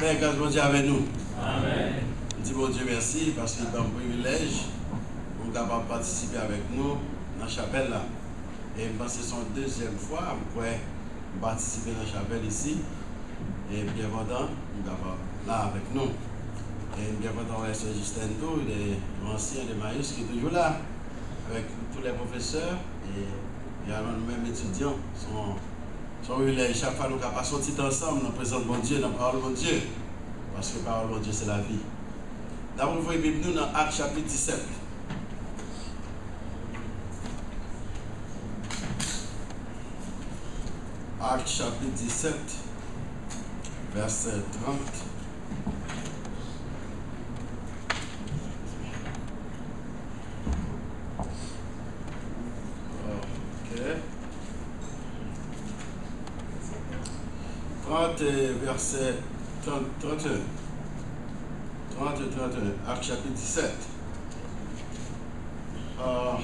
Père, grâce bon Dieu avec nous. Amen. Dis bon Dieu merci parce qu'il est un privilège pour capable participer avec nous dans la chapelle là. Et je pense que c'est son deuxième fois pour participer dans la chapelle ici. Et bien content, nous capable là avec nous. Et bien content avec ce Justin Tour, l'ancien de Marius qui est toujours là, avec tous les professeurs et nous-mêmes étudiants. Son privilège, chaque fois nous capable sortir ensemble, nous présentons bon Dieu, dans la parole de bon Dieu. Parce que la parole de Dieu, c'est la vie. D'abord, vous voyez nous dans Actes chapitre 17. Actes chapitre 17, verset 30. Ok. 30, verset 31. 30 et 31. Actes chapitre 17. Ok.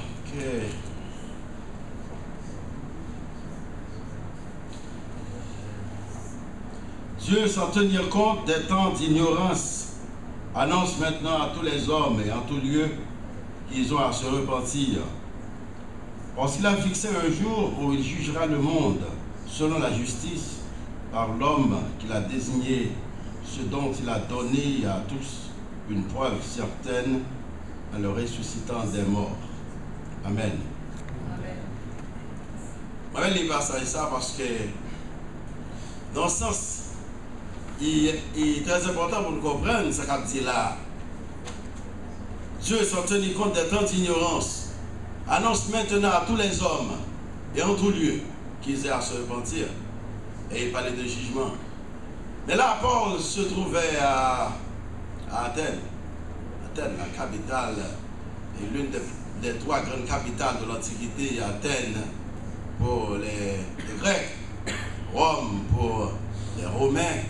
Dieu, sans tenir compte des temps d'ignorance, annonce maintenant à tous les hommes et en tout lieu qu'ils ont à se repentir. Parce qu'il a fixé un jour où il jugera le monde selon la justice par l'homme qu'il a désigné, ce dont il a donné à tous une preuve certaine en le ressuscitant des morts. Amen. Amen. Je vais passer ça parce que dans le sens, il est très important pour nous comprendre ce qu'a dit là. Dieu, sans tenir compte des temps d'ignorance, annonce maintenant à tous les hommes et en tout lieu qu'ils aient à se repentir. Et il parlait de jugement. Mais là, Paul se trouvait à Athènes. Athènes, la capitale, et l'une des trois grandes capitales de l'Antiquité, Athènes pour les Grecs, Rome pour les Romains,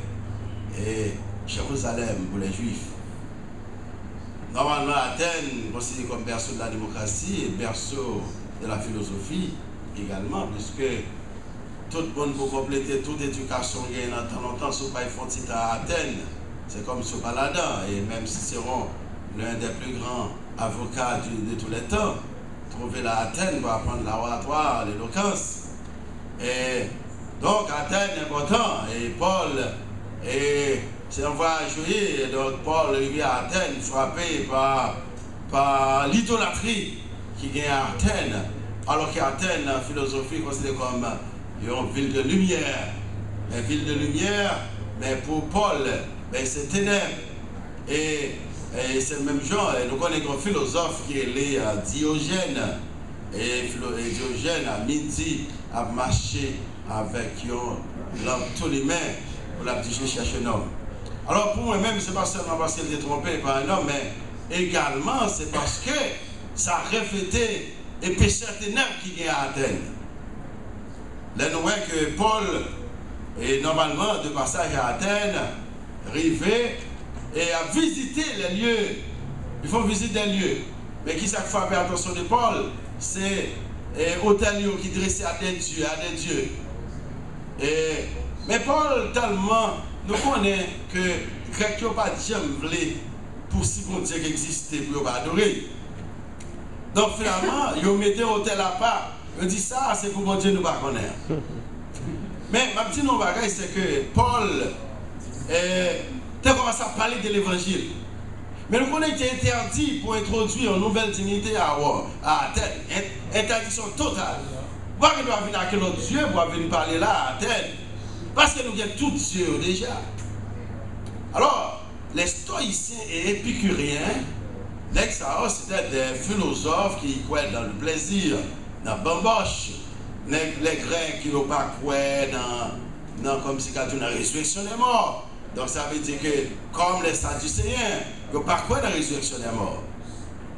et Jérusalem pour les Juifs. Normalement, Athènes, considérée comme berceau de la démocratie et berceau de la philosophie également, puisque toute bonne pour compléter toute éducation gagnée dans tant longtemps, si pas font titre à Athènes, c'est comme ce Paladin, et même Cicéron, l'un des plus grands avocats de tous les temps, trouver la Athènes pour apprendre l'oratoire, l'éloquence. Et donc Athènes est important, et Paul, et c'est un voyage, et donc Paul est à Athènes, frappé par l'idolâtrie qui gagne à Athènes, alors qu'Athènes, la philosophie considérée comme une ville de lumière. Une ville de lumière, mais pour Paul, c'est ténèbres. Et c'est le même genre. Et nous connaissons un philosophe qui est Diogène. Et Diogène, à midi, a marché avec tous les mains pour la petite chercher un homme. Alors pour moi-même, c'est pas seulement parce qu'il était trompé par un homme, mais également c'est parce que ça a reflété les pécheurs ténèbres qui est à Athènes. Là, nous voyons que Paul est normalement de passage à Athènes, arrivé et a visité les lieux. Il faut visiter des lieux. Mais qui ça fait faire attention de Paul? C'est hôtel qui dressait à des dieux. Mais Paul, tellement, nous connaissons que les Grecs n'ont pas jamais pour si bon Dieu qui existait pour ne pas adorer. Donc finalement, ils ont mis un hôtel à part. Ils disent ça, c'est pour bon Dieu nous pas connaître. Mais ma petite non bagaille, c'est que Paul a commencé à parler de l'évangile. Mais nous connaissons qu'il est interdit pour introduire une nouvelle dignité à Athènes. Interdiction totale. Pourquoi il doit venir avec l'autre Dieu pour venir parler là à Athènes? Parce que nous avons tout Dieu déjà. Alors, les stoïciens et épicuriens, c'était des philosophes qui croient dans le plaisir, dans la bamboche. Les Grecs qui n'ont pas cru dans comme si dans la résurrection des morts. Donc ça veut dire que, comme les Sadducéens, ils n'ont pas cru dans la résurrection des morts.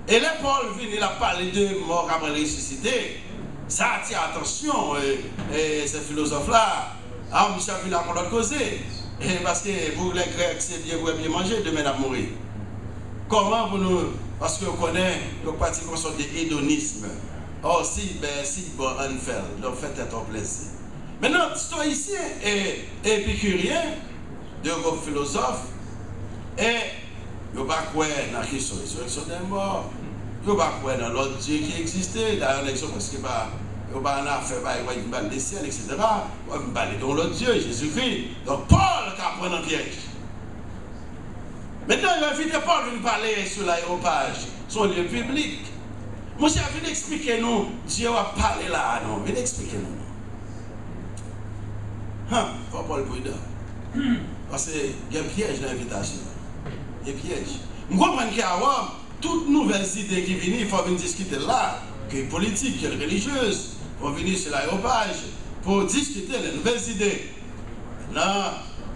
Et là, Paul vient, il a parlé de mort après ressuscité. Ça attire attention, et ces philosophes-là. Ah, monsieur a vu la parole causer. Parce que pour les Grecs, c'est bien, vous bien manger, demain à mourir. Comment vous nous. Parce qu'on connaît le parti qu'on soit de hédonisme. Oh, si bon, on fait, donc faites ton plaisir. Maintenant, stoïciens et épicuriens, deux groupes philosophes, et ils ne pas croire dans la question de la résurrection des morts, ils ne pas croire dans l'autre Dieu qui existait, d'ailleurs, parce que ils n'ont pas affaire, ils parlent des ciels, etc. Ils parlent de l'autre Dieu, Jésus-Christ. Donc Paul qui apprend un piège. Maintenant, il va inviter Paul de parler sur l'aéropage, sur le lieu public. Mon cher, viens expliquer nous, Dieu va parler là, non, viens expliquer nous. Faut Paul prudent. Parce qu'il y a un piège dans l'invitation. Il y a un piège. Je comprends qu'à Rome, toutes nouvelles idées qui viennent, il faut venir discuter là, que politique, que religieuse, pour venir sur l'aéropage, pour discuter les nouvelles idées. Non,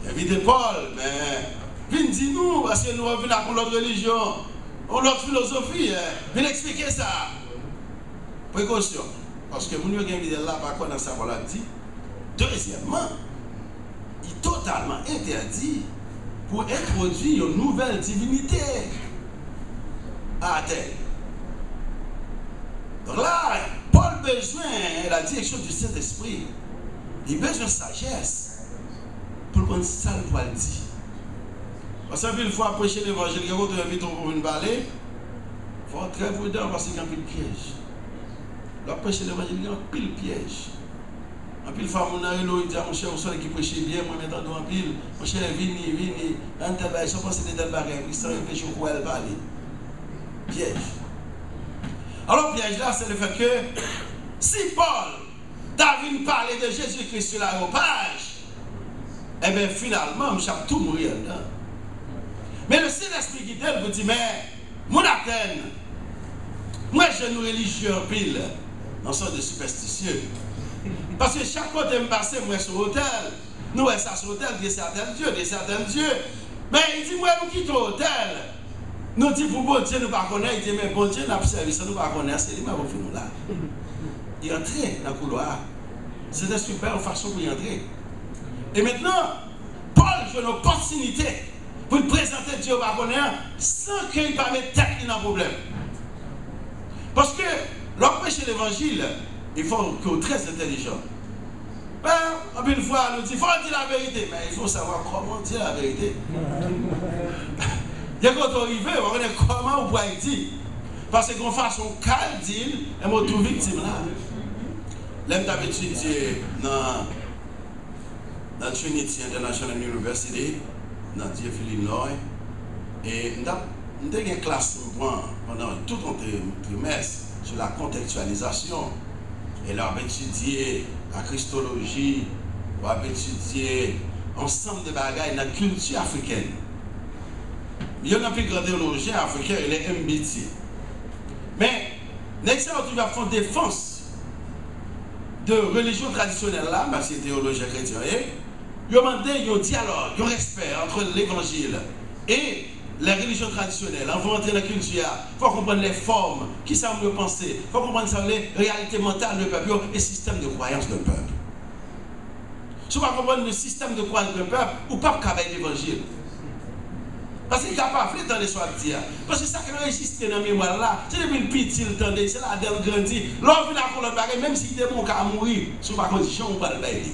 invitez Paul, mais viens dire nous, parce que nous revenons pour l'autre religion, pour l'autre philosophie, viens expliquer ça. Précaution, parce que vous nous avez invité là, par quoi dans ça, voilà dit. Deuxièmement, il est totalement interdit pour introduire une nouvelle divinité à terre. Donc là, Paul a besoin de la direction du Saint-Esprit. Il a besoin de sagesse pour prendre ça le poil dit. Parce qu'une fois prêcher l'évangile, quand vous invitez pour une balai, il faut être très prudent parce qu'il y a un pile piège. Là, prêcher l'évangile, il y a un pile piège. En pile, femme, on a il dit à mon cher, on soit qui prêche bien, moi, maintenant, en pile, mon cher, vini, un tel bagage, je pense que c'est des bagages, puis sans réfléchir au quoi elle parle. Piège. Alors, piège là, c'est le fait que si Paul David parlait de Jésus-Christ sur l'aéropage, eh bien, finalement, je vais tout mourir dedans. Mais le Saint-Esprit qui t'aime vous dit, mais, mon Athènes, moi, je suis religieux en pile, dans sorte de superstitieux. Parce que chaque fois que je passe, moi, sur l'hôtel, nous, ça sur l'hôtel, des certains dieux. Mais il dit, moi, nous quittons l'hôtel. Nous dit pour bon Dieu, nous ne connaissons pas. Il dit, mais bon Dieu, nous avons servi ça, nous ne connaissons pas. C'est lui qui a fait nous là. Il entre dans le couloir. C'était super façon pour y entrer. Et maintenant, Paul joue une opportunité pour présenter Dieu au Babonien sans qu'il ne mette tête dans le problème. Parce que, lorsqu'on prêche l'évangile, il faut qu'on soit très intelligent. Ben, une fois, on nous dit, il faut dire la vérité. Mais il faut savoir comment dire la vérité. Dès qu'on est arrivé, on va connaître comment on peut dire. Parce qu'on façon calme, dit, et on trouve victime là. L'homme d'avait étudié dans Trinity International University, dans Illinois, et nous avons une classe pendant tout un trimestre sur la contextualisation. Et là, on a étudié la christologie, on a étudié ensemble de bagages dans la culture africaine. Il y a un plus grand théologien africain, il est MBT. Mais, l'excellent, tu vas faire défense de religion traditionnelle là, parce que c'est théologien chrétien, il y a un dialogue, un respect entre l'évangile et les religions traditionnelles. On va entrer dans la culture, il faut comprendre les formes, qui ça veut penser, il faut comprendre les réalités mentales du peuple et le système de croyance du peuple. Si on va comprendre le système de croyance du peuple, ou pas qu'avec l'évangile. Parce qu'il est capable de les soins de dire. Parce que ça qui a enregistré dans la mémoire là, c'est depuis le petit, c'est là d'elle grandit. L'homme vient à l'autre bagage, même s'il est bon qu'à mourir, sous ma condition, on va le bailler.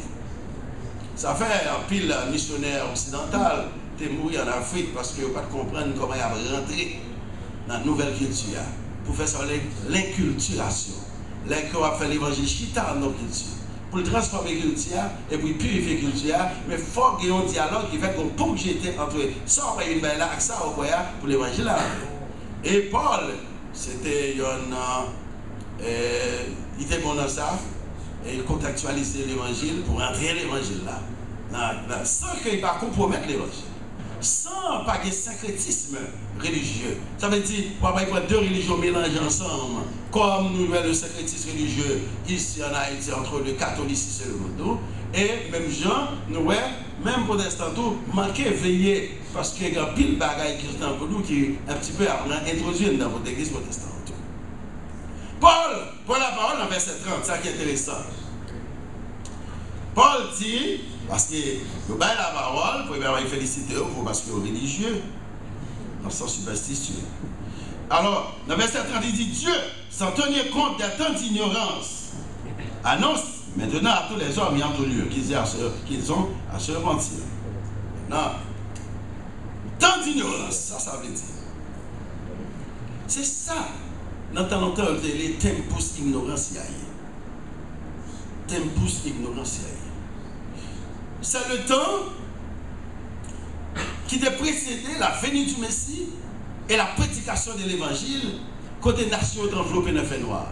Ça fait un pile missionnaire occidental, de mourir en Afrique parce qu'ils n'ont pas de comprendre comment il a rentré dans la nouvelle culture. Pour faire ça, l'inculturation. L'inculturation a fait l'évangile chita dans nos cultures. Pour transformer la culture et pour purifier la culture, mais il faut qu'il y ait un dialogue qui fait qu'on peut jeter entre ça, on va une belle là, ça, on va pour l'évangile. Et Paul, c'était il était bon dans ça, et il contextualisait l'évangile pour entrer l'évangile là, sans qu'il ne pas compromettre l'évangile. Sans pas de syncrétisme religieux. Ça veut dire, on va prendre deux religions mélangées ensemble, comme nous avons le syncrétisme religieux ici en Haïti entre le catholicisme et le vaudou. Et même gens, nous, même protestants, manquer veiller, parce qu'il y a un pile de bagailles qui sont pour nous qui un petit peu introduit dans votre église protestante. Paul, pour la parole en verset 30, c'est ça qui est intéressant. Paul dit, parce que nous baillons la parole, pour bien féliciter parce que vous êtes religieux, dans le sens superstitieux. Alors, dans le verset 30, il dit, Dieu, sans tenir compte de tant d'ignorance, annonce maintenant à tous les hommes et en tout lieu qu'ils ont à se repentir. Maintenant, d'ignorance, ça veut dire. C'est ça, dans le temps longtemps, les tempus ignorantiae. Tempus ignorantiae. C'est le temps qui a précédé la venue du Messie et la prédication de l'évangile, côté nation enveloppée dans le fait noir.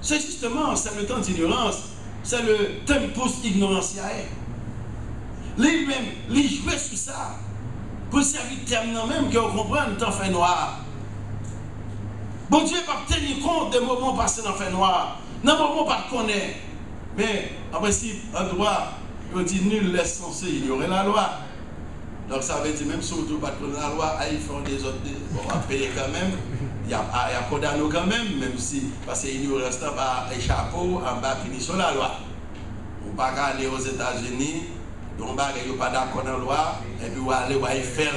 C'est justement, c'est le temps d'ignorance, c'est le tempus ignorantiae. Lui-même, il jouait sur ça, pour servir terme même que vous comprenez le temps fait noir. Bon Dieu va tenir compte des moments passés dans le fait noir, dans le moment pas connaître. Mais en principe, en droit, on dit nul laisse censé ignorer la loi. Donc ça veut dire même surtout pas connaître la loi, ils font des autres, on va payer quand même. Il y a condamné quand même si, parce qu'il nous reste pas un chapeau en bas fini sur la loi. On ne peut pas aller aux États-Unis, on ne peut pas d'accord dans la loi, et puis on va aller à Eiffel.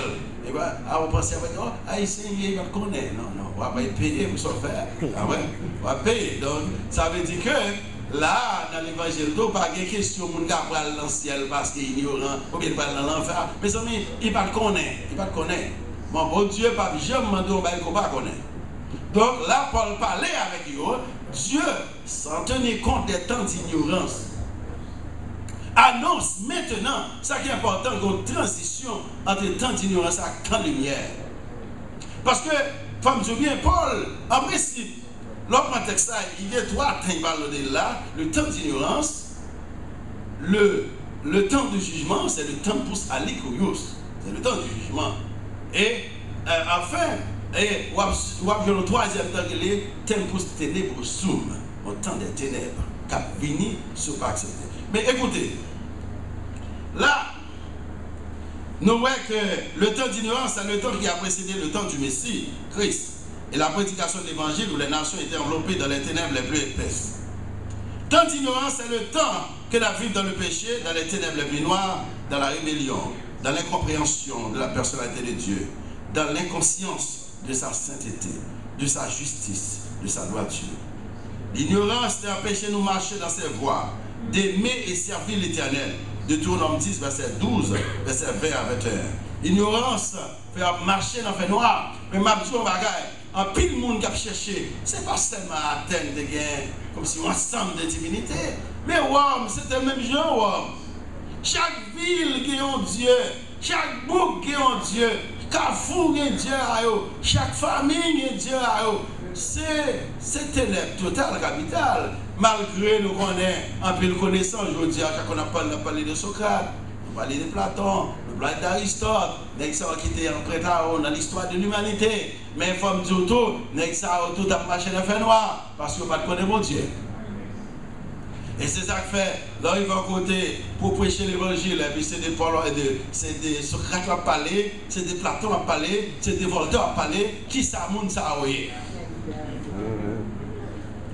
Et bien, on pense que oh, Haïtien, il va connaître. Non, non, on va pas payer pour se faire. Ah ouais, on va payer. Donc, ça veut dire que là, dans l'évangile, il n'y a pas de question de aller dans le ciel parce qu'il est ignorant, ou bien il va dans l'enfer. Mais amis, il ne va pas connaître. Il va connaître. Mon Dieu, pas jamais demandé au bail qu'on ne va pas connaître. Donc là, Paul parlait avec eux, Dieu, sans tenir compte des temps d'ignorance, annonce maintenant, ça qui est important, une transition entre le temps d'ignorance et le temps de lumière. Parce que, comme je dis bien, Paul, en principe, l'autre texte, il y a trois temps de là, le temps d'ignorance, le temps de jugement, c'est le tempus alikoios, c'est le temps du jugement. Et enfin, et le troisième temps, il est tempus tenebrosum, au temps des ténèbres, qui a fini sur pas accepter. Mais écoutez, là, nous voyons que le temps d'ignorance, c'est le temps qui a précédé le temps du Messie, Christ, et la prédication de l'évangile où les nations étaient enveloppées dans les ténèbres les plus épaisses. Le temps d'ignorance, c'est le temps que la vie dans le péché, dans les ténèbres les plus noires, dans la rébellion, dans l'incompréhension de la personnalité de Dieu, dans l'inconscience de sa sainteté, de sa justice, de sa droiture. L'ignorance t'a empêché de nous marcher dans ses voies, d'aimer et servir l'Éternel. Deutéronome 10, verset 12, verset 20 à 21. L'ignorance fait marcher dans le fait noir. Mais ma petite bagaille, en pile monde qui a cherché, c'est pas seulement à Athènes de gain, comme si un ensemble de divinités. Mais Rome, c'était le même genre, Rome. Chaque ville qui a un Dieu, chaque bouc qui a un Dieu, Carrefour qui a un Dieu, chaque famille qui a un Dieu. C'est ténèbres total capital. Malgré nous connaissons un peu de connaissance, je dis à chaque fois on a parlé de Socrate, on a parlé de Platon, on a parlé d'Aristote, qui était en prétendant dans l'histoire de l'humanité. Mais il faut me dire tout, tout a marché dans le fait noir, parce qu'on ne connaît pas mon Dieu. Et c'est ça que fait, là il va côté pour prêcher l'évangile, et puis c'est des Paul, c'est des Socrate qui a parlé, c'est des Platon qui a parlé, c'est des Voltaire qui a parlé, qui ça monde ça a oué.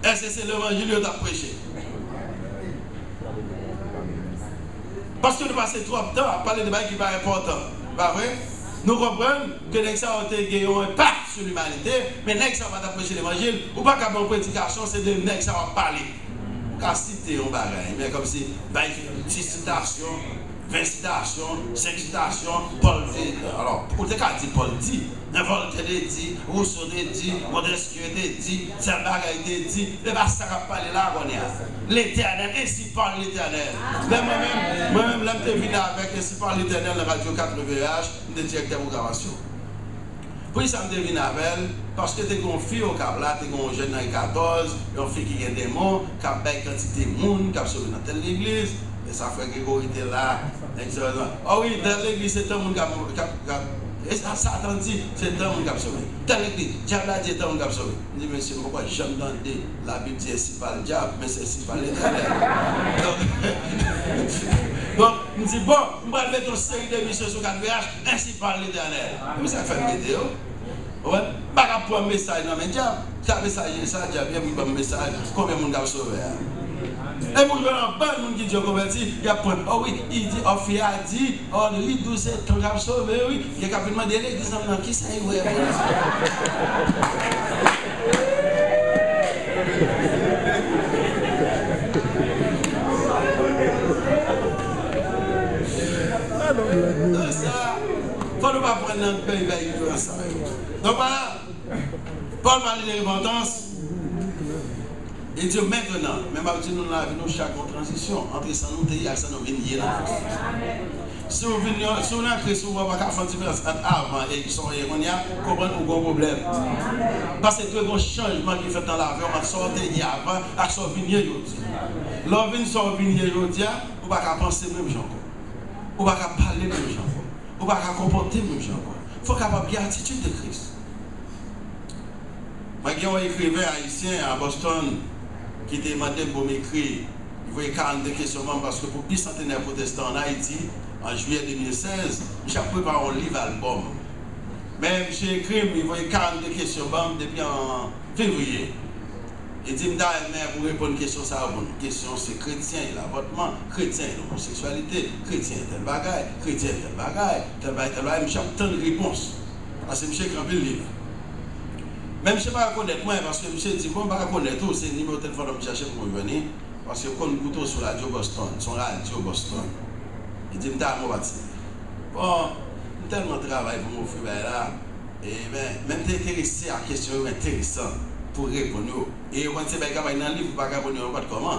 Est-ce que c'est l'évangile qui a prêché? Parce que nous passons trop de temps à parler de choses qui ne sont pas importants. Pas vrai? Nous comprenons que les gens ont un impact sur l'humanité, mais les gens ne vont pas prêcher l'évangile, ou pas qu'à bonne prédication, c'est des gens qui vont parler. Quand citer un bagage, mais comme si, 10 citations, 20 citations, 5 citations, Paul dit, alors, pour te dire Paul dit, Voltaire dit, Rousseau dit, Montesquieu dit, Saint-Bagaille dit, mais pas ça va parler là, on est. L'Éternel, ainsi parle l'Éternel. Moi-même, là, je suis venu avec ainsi parle l'Éternel, la radio 4VH, de directeur de programmation. Puis ça me devine avec elle, parce que tu as une fille au cap là, tu as un jeune dans 14, une fille qui a des mots, qui a une quantité de monde, qui a sauvé dans telle église, et ça fait que Grégory était là, etc. Ah oui, dans l'église, c'est un monde qui a. Et ça dit, c'est un monde qui a sauvé. Dans l'église, diable a dit, c'est un monde qui a sauvé. Je dis, monsieur, pourquoi j'aime dans la Bible dit, c'est pas le diable, mais c'est pas l'Éternel. Donc, je dis, bon, je vais mettre une série d'émissions sur 4VH, ainsi parle l'Éternel. Mais ça fait une vidéo. Ouais, pas pour un message dans le diable. Ça message, ça, diable, il y a un message, combien de monde a sauvé. Et pour un bon monde qui dit converti, il y a point. Oh oui, il dit, oh fille a dit, oh lui, 12 ans, tu as sauvé, oui. Il y a capitaine de l'église, qui ça y est, faut Bon, nous va prendre notre pays vers ça. Donc voilà, Paul parle de repentance. Et Dieu maintenant, même à nous la vie, nous chaque transition entre ça nous et ça nous venir là. Si vous venez, si on a créé sur vous, on va faire différence entre avant et son erronia, comprendre un gros problème. Parce que tout un changement qui fait dans la vie, on va sortir avant et son venir aujourd'hui. L'on vient sur venir aujourd'hui, on va pas penser même gens. On va pas parler même gens. On va pas comporter même gens. Il faut avoir bien l'attitude de Christ. Moi, j'ai un écrivain haïtien à Boston qui m'a demandé pour m'écrire. Il voulait 42 questions parce que pour bicentenaire protestant en Haïti, en juillet 2016, j'ai préparé un livre album. Mais j'ai écrit, il voulait 42 questions depuis en février. Il dit, pour répondre à une question, ça va une question, c'est chrétien, l'avortement, chrétien, l'homosexualité, chrétien, tel bagaille, chrétien, tel bagaille, tel bagaille, j'ai tant de réponses. Parce que j'ai écrit le livre. Même je ne sais pas reconnaître moi, parce que je dit, bon, je ne sais pas reconnaître tout, c'est le numéro de téléphone que je cherche pour venir, parce que quand on couteau sur la radio Boston, son radio Boston, il dit, je suis bon, tellement de travail pour m'offrir là, et même t'intéresser à la question intéressante pour répondre. Et quand c'est bien dans le livre, vous ne pouvez pas répondre comment.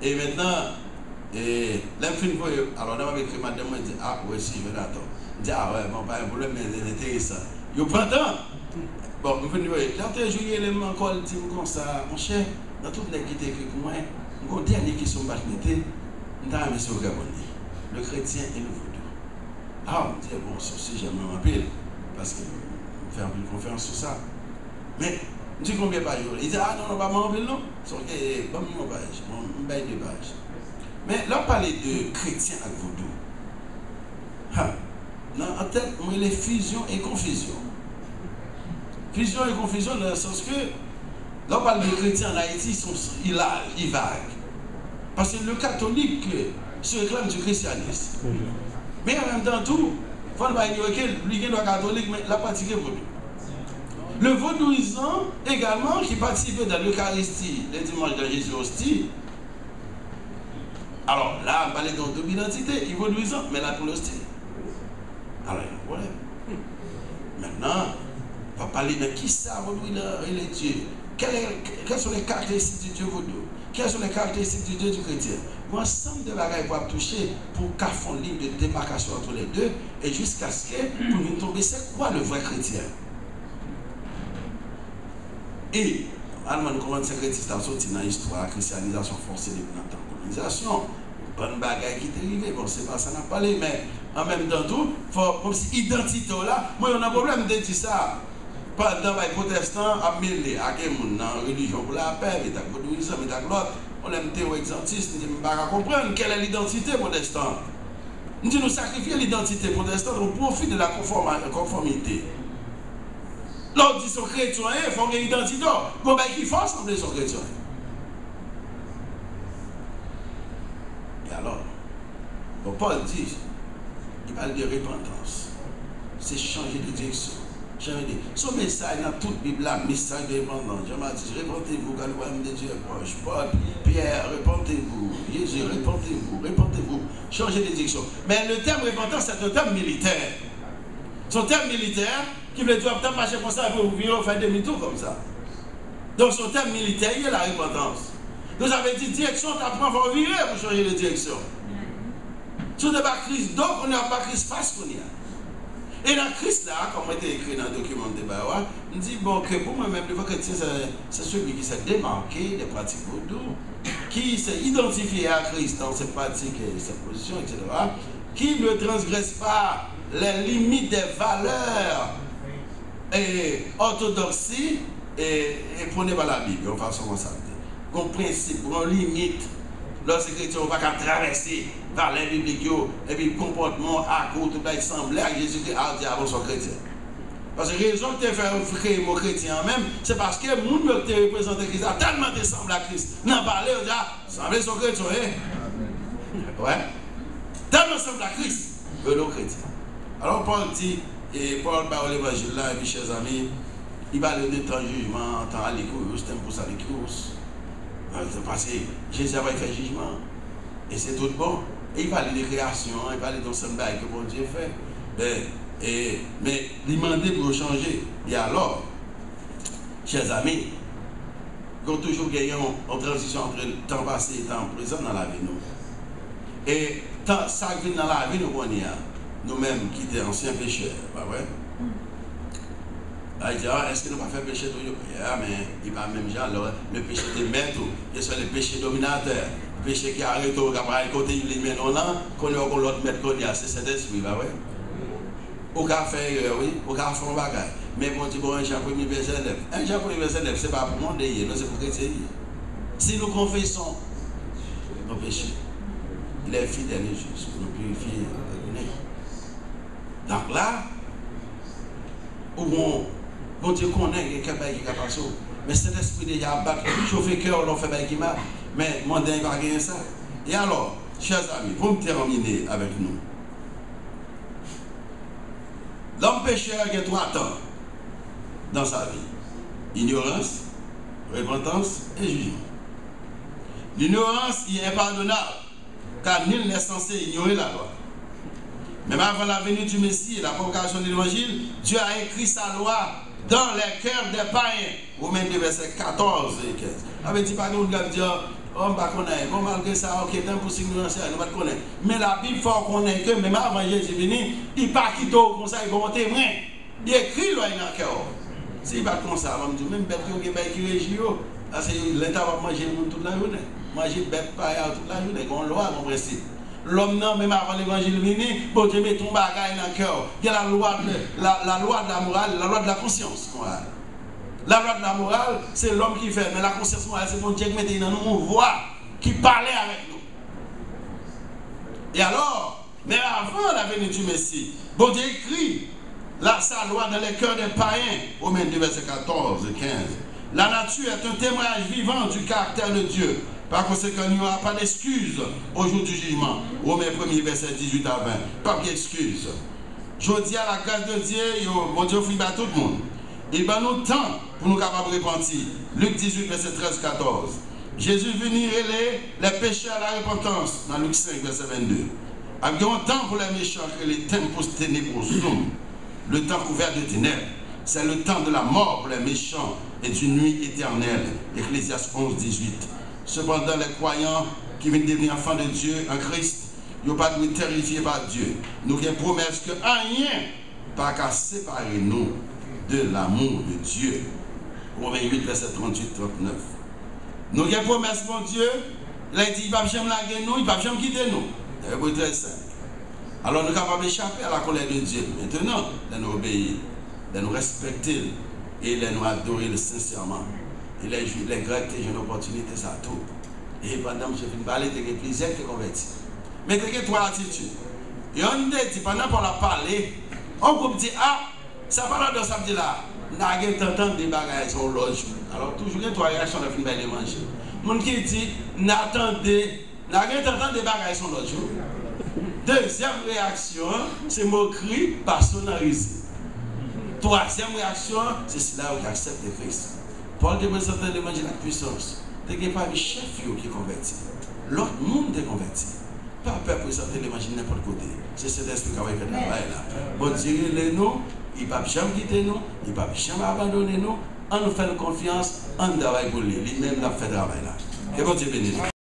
Et maintenant, là, je me alors, on m'a écrit, madame, je dis, ah, oui, si, je vais attendre. Je dis, ah, ouais, bon, pas un problème, mais c'est intéressant. Je prends temps. Bon, je me dis, quand je suis élément encore, je dis comme ça, mon cher, dans toute les qui écrit pour moi, une dernière question que je vais vous répondre. Le chrétien et le vaudou. Ah, on dit, bon, ce sujet, je me rappelle, parce que je vais faire une conférence sur ça. Mais, je dis combien de pages? Il dit, ah non, on va m'en rappeler, non? C'est ok, bon, mon page, bon, bail de pages. Mais là, on parlait de chrétien et vaudou. En tête, on les fusion et confusion. Fusion et confusion dans le sens que, là, on parle de chrétiens en Haïti, ils vaguent. Parce que le catholique se réclame du christianisme. Mais en même temps, tout, il faut pas ignorer que lui qui est catholique, mais la pratique est vaudou. Le vaudouisant également, qui participe dans l'Eucharistie, les dimanches de Jésus hostie. Alors là, on parle de double identité, il vaudouisant, mais là pour l'hostie. Alors, il y a un problème. Maintenant, on va parler de qui ça vaudou il est Dieu. Quelles sont les caractéristiques du Dieu vaudou? Quelles sont les caractéristiques du Dieu du chrétien? Moi, ensemble de bagages pour toucher pour qu'à fond ligne de démarcation entre les deux, et jusqu'à ce que, pour nous tomber, c'est quoi le vrai chrétien? Et, allemand, nous commençons à chrétien sorti dans l'histoire, la christianisation forcée depuis la colonisation. Bonne bagaille qui est arrivée, bon, c'est pas ça, on a parlé, mais en même temps, tout, faut, comme si identité là, moi, on a un problème de dire ça. Pendant les protestants, à mêler à quel monde dans la religion pour la paix, mais t'as vaudouisant, mais t'as l'autre, on aime théo-exantiste, on ne peut pas comprendre quelle est l'identité protestante. Nous sacrifions l'identité protestante au profit de la conformité. L'autre dit son chrétien, il faut une identité. Bon, ben, qui faut sembler son chrétien. Et alors, bon, Paul dit, il parle de repentance. C'est changer de direction. Son message dans toute la Bible, là, message de repentance. Jean m'a dit, repentez-vous, quand le royaume de Dieu est proche. Paul, Pierre, repentez-vous. Jésus, repentez-vous, repentez-vous. Changez de direction. Mais le terme repentance, c'est un terme militaire. Son terme militaire, qui veut dire que marcher comme ça, vous venez faire demi-tour comme ça. Donc son terme militaire, il y a la repentance. Nous avons dit direction, tu apprends à virer pour changer de direction. Si on n'a pas Christ, donc on n'a pas Christ face qu'on y a. Et dans Christ là, comme il était écrit dans le document de Bawa, on dit bon que pour moi-même, le chrétien, c'est celui qui s'est démarqué des pratiques vaudou, qui s'est identifié à Christ dans ses pratiques et ses positions, etc., qui ne transgresse pas les limites des valeurs et orthodoxie et prônées par la Bible, en façon comme ça. Comme principe, comme limite, lorsque les chrétiens ne vont pas traverser par les bibliques et puis le comportement à cause de sembler à Jésus-Christ à dire avant son chrétien. Parce que la raison que tu as fait créer mon chrétien même, c'est parce que le monde qui te représente Christ a tellement ressemblé à Christ. N'en parler, on dit, ah, semblez son chrétien, hein? Ouais. Tellement semble à Christ, le chrétien. Alors Paul dit, et Paul parle l'évangile là, et puis chers amis, il parle de temps jugement, temps à l'écoute, temps pour ça l'écoute. Parce que Jésus va faire jugement. Et c'est tout bon. Et il parle de création, il parle d'ensemble que bon Dieu fait. Mais il demandait pour changer. Et alors, chers amis, il y a toujours une transition entre le temps passé et le temps présent dans la vie. Et ça qui vient dans la vie, nous-mêmes qui étions anciens pécheurs, pas vrai? Il dit, est-ce que nous ne pouvons pas faire péché tout? Mais il va même genre, le péché de maître, il y a le péché dominateur, le péché qui arrête au côté il met non là, qu'on a l'autre maître qu'on a, c'est cet esprit, pas vrai? Au cas faire, oui, au cas faire un bagage. Mais bon, tu vois, un Jean 1er verset 9. Un Jean 1er verset 9, ce n'est pas pour monde, non, c'est pour chrétien. Si nous confessons nos péchés, il est fidèle et juste pour nous purifier et donner. Donc là, où bon Dieu connaît quelqu'un qui a passé. Mais cet esprit déjà battu, chauffer cœur, on fait bail qui m'a. Mais mon dernier va gagner ça. Et alors, chers amis, pour me terminer avec nous, l'homme pécheur a 3 temps dans sa vie: ignorance, repentance et jugement. L'ignorance est impardonnable, car nul n'est censé ignorer la loi. Même avant la venue du Messie et la propagation de l'évangile, Dieu a écrit sa loi dans les cœurs des païens. Romains 2, versets 14 et 15. Avec dit pas nous dire, on ne connaît pas, malgré ça, ok, tant pour s'ignorancer, nous ne connaissons pas. Mais la Bible faut qu'on ait que même avant Jésus venu, il pas quitté comme ça, il va monter témoin. Il écrit loi dans le cœur. Si il va comme ça, on dit même bête qui régit, parce que l'État va manger toute la journée. Manger bête païen toute la journée, on loi, on principe. L'homme, non, même avant l'évangile venu, bon Dieu met ton bagage dans le cœur. Il y a la loi de la morale, la loi de la conscience. La loi de la morale, c'est l'homme qui fait, mais la conscience morale, c'est bon Dieu qui met dans nous une voix qui parlait avec nous. Et alors, mais avant la venue du Messie, bon Dieu écrit sa loi dans les cœurs des païens, Romains 2, versets 14 et 15. La nature est un témoignage vivant du caractère de Dieu. Par conséquent, il n'y aura pas d'excuse au jour du jugement. Romains 1er, verset 18 à 20. Pas d'excuse. Je dis à la grâce de Dieu, mon Dieu, il à tout le monde. Il va nous temps pour nous capables de repentir. Luc 18, verset 13, 14. Jésus est venu révéler les péchés à la repentance, dans Luc 5, verset 22. Il y a un temps pour les méchants que les tempos ténébreux sont. Le temps couvert de ténèbres. C'est le temps de la mort pour les méchants et d'une nuit éternelle. Ecclésiaste 11, 18. Cependant, les croyants qui viennent devenir enfants de Dieu en Christ, ils n'ont pas de nous terrifier par Dieu. Nous avons une promesse que rien pas qu'à séparer nous de l'amour de Dieu. Romains 8, verset 38, 39. Nous avons une promesse, mon Dieu. Il a dit, il ne va jamais laguer nous, il ne va jamais quitter nous. C'est très simple. Alors nous sommes capables d'échapper à la colère de Dieu. Maintenant, de nous obéir, de nous respecter et de nous adorer sincèrement. Et les Grecs ont une opportunité, ça tout. Et pendant que je finis de parler, il y a plusieurs qui sont convertis. Mais il y a 3 attitudes. Et on dit, pendant qu'on a parlé, on peut dire, ah, ça parle de ça, dit là, n'a pas entendu des bagages sur l'autre. Alors toujours, il y a 3 réactions de fin de manger. Mon qui dit, n'attendez, n'a pas entendu des bagages sur l'autre. Deuxième réaction, c'est moquerie personnalisée. Troisième réaction, c'est cela où j'accepte le Christ. Paul te présente l'évangile de la puissance. Tu n'as pas un chef qui est converti. L'autre monde est converti. Pas peur de présenter l'évangile n'importe côté. C'est cet esprit qui a fait le travail là. Bon Dieu, nous, il ne va jamais quitter nous, il ne va jamais abandonner nous. On nous fait confiance, on travaille pour lui. Lui-même, il a fait le travail là. Que bon Dieu bénisse.